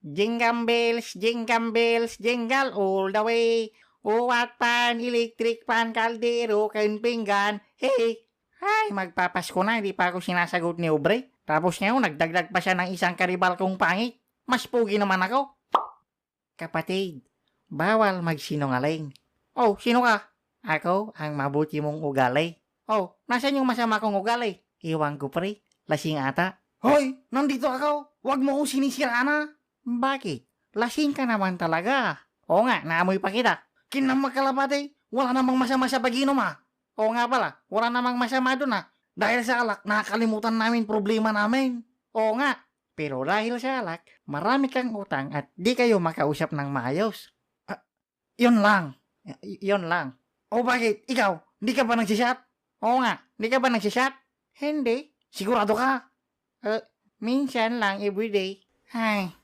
Jingle bells, jingle all the way. Uwat pan, electric pan, kaldero, kain pinggan. Hey! Ay, magpapasko na, hindi pa ako sinasagot ni Obre. Tapos ngayon, nagdagdag pa siya ng isang karibal kong pangit. Mas pugi naman ako. Kapatid, bawal magsinungaling. Oh, sino ka? Ako, ang mabuti mong ugali. Oh, nasan yung masama kong ugali? Iwan ko pre, lasing ata. Hoy, nandito ako. Huwag mo akong sinisiraan na. Bakit? Lasing ka naman talaga. Oo nga, naamoy pa kita. Kinamag kalapate, wala namang masama sa pag-inom ha. Oo nga pala, wala namang masama dun ha. Dahil sa alak, nakakalimutan namin problema namin. Oo nga, pero dahil sa alak, marami kang utang at di kayo makausap ng maayos. Yun lang. Yun lang. O bakit? Ikaw, di ka ba nagsishot? Oo nga, di ka ba nagsishot? Hindi. Sigurado ka? Minsan lang everyday. Ay,